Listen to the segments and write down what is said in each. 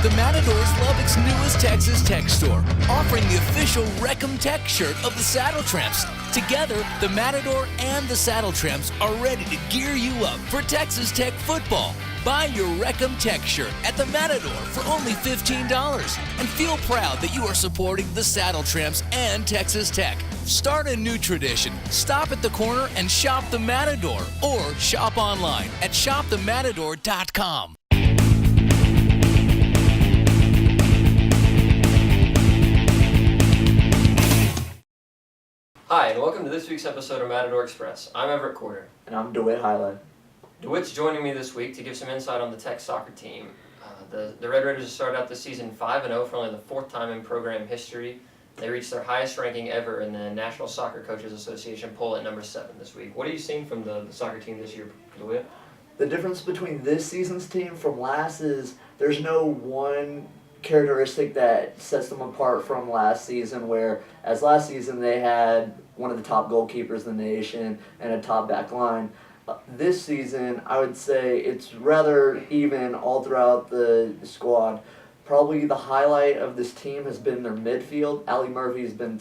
The Matador is Lubbock's newest Texas Tech store, offering the official Reckham Tech shirt of the Saddle Tramps. Together, the Matador and the Saddle Tramps are ready to gear you up for Texas Tech football. Buy your Reckham Tech shirt at the Matador for only $15 and feel proud that you are supporting the Saddle Tramps and Texas Tech. Start a new tradition. Stop at the corner and shop the Matador, or shop online at shopthematador.com. Hi, and welcome to this week's episode of Matador Express. I'm Everett Quarter. And I'm Dawit, Haile. Dawit's joining me this week to give some insight on the Tech soccer team. The Red Raiders have started out this season 5-0 for only the fourth time in program history. They reached their highest ranking ever in the National Soccer Coaches Association poll at number 7 this week. What are you seeing from the soccer team this year, Dawit? The difference between this season's team from last is there's no one characteristic that sets them apart from last season, where as last season they had one of the top goalkeepers in the nation and a top back line. This season, I would say it's rather even all throughout the squad. Probably the highlight of this team has been their midfield. Ali Murphy's been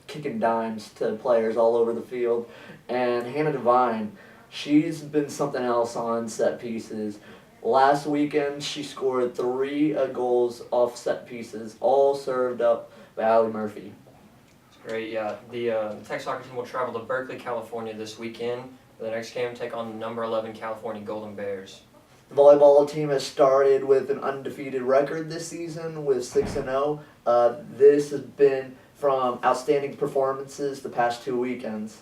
kicking dimes to players all over the field. And Hannah Devine, she's been something else on set pieces. Last weekend, she scored 3 goals off set pieces, all served up by Ali Murphy. It's great, yeah. The Tech soccer team will travel to Berkeley, California this weekend. For the next game, take on number 11 California Golden Bears. The volleyball team has started with an undefeated record this season with 6-0. This has been from outstanding performances the past 2 weekends.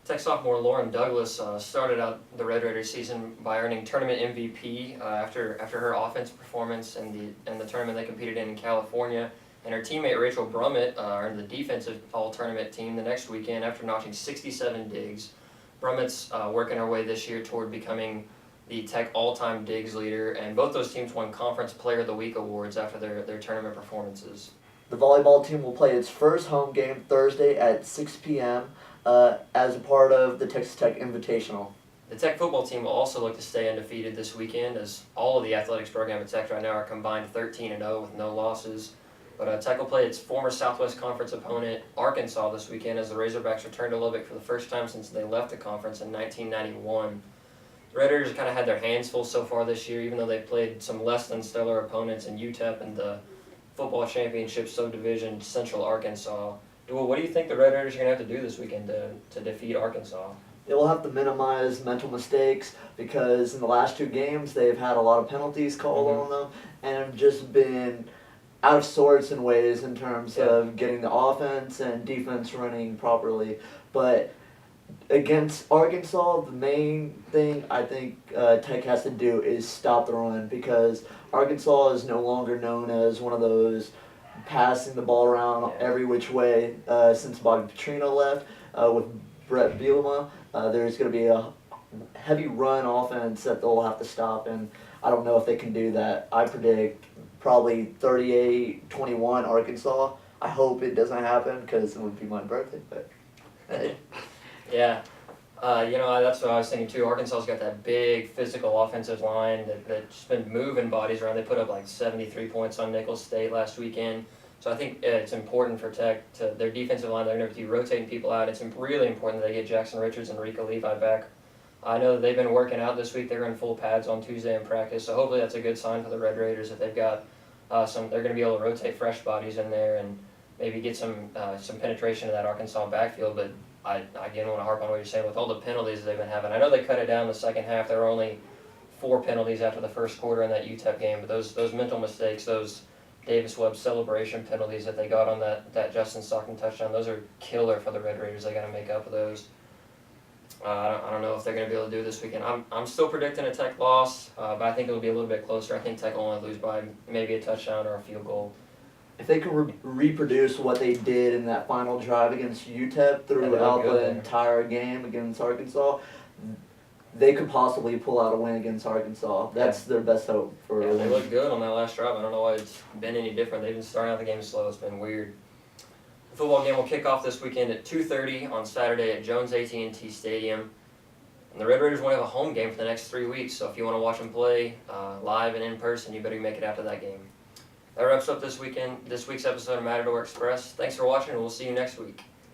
Tech sophomore Lauren Douglas started out the Red Raiders season by earning tournament MVP after her offensive performance in the tournament they competed in California. And her teammate Rachel Brummett earned the defensive all-tournament team the next weekend after notching 67 digs. Brummett's working her way this year toward becoming the Tech all-time digs leader, and both those teams won Conference Player of the Week awards after their tournament performances. The volleyball team will play its first home game Thursday at 6 p.m. As a part of the Texas Tech Invitational. The Tech football team will also look to stay undefeated this weekend, as all of the athletics program at Tech right now are combined 13-0 with no losses. But Tech will play its former Southwest Conference opponent, Arkansas, this weekend as the Razorbacks return to Lubbock for the first time since they left the conference in 1991. The Red Raiders kind of had their hands full so far this year, even though they played some less than stellar opponents in UTEP and the football championship subdivision Central Arkansas. What do you think the Red Raiders are going to have to do this weekend to defeat Arkansas? They will have to minimize mental mistakes because in the last 2 games they've had a lot of penalties called on them and have just been out of sorts in ways in terms of getting the offense and defense running properly. But against Arkansas, the main thing I think Tech has to do is stop the run, because Arkansas is no longer known as one of those passing the ball around every which way since Bobby Petrino left. With Brett Bielema, there's going to be a heavy run offense that they'll have to stop, and I don't know if they can do that. I predict probably 38-21 Arkansas. I hope it doesn't happen because it would be my birthday, but hey. Yeah. That's what I was thinking too. Arkansas's got that big physical offensive line that's been moving bodies around. They put up like 73 points on Nicholls State last weekend. So I think it's important for Tech to their defensive line. They're going to be rotating people out. It's really important that they get Jackson Richards and Rika Levi back. I know that they've been working out this week. They're in full pads on Tuesday in practice. So hopefully that's a good sign for the Red Raiders that they've got they're going to be able to rotate fresh bodies in there and maybe get some penetration to that Arkansas backfield. But I again want to harp on what you're saying with all the penalties they've been having. I know they cut it down in the second half. There were only 4 penalties after the first quarter in that UTEP game, but those mental mistakes, those Davis Webb celebration penalties that they got on that Justin Stockton touchdown, those are killer for the Red Raiders. They got to make up for those. I don't know if they're going to be able to do it this weekend. I'm still predicting a Tech loss, but I think it'll be a little bit closer. I think Tech will only lose by maybe a touchdown or a field goal. If they can reproduce what they did in that final drive against UTEP throughout the entire game against Arkansas, they could possibly pull out a win against Arkansas. That's their best hope for. Yeah, they looked good on that last drive. I don't know why it's been any different. They've been starting out the game slow. It's been weird. The football game will kick off this weekend at 2:30 on Saturday at Jones AT&T Stadium. And the Red Raiders won't have a home game for the next 3 weeks, so if you want to watch them play live and in person, you better make it out to that game. That wraps up this week's episode of Matador Express. Thanks for watching, and we'll see you next week.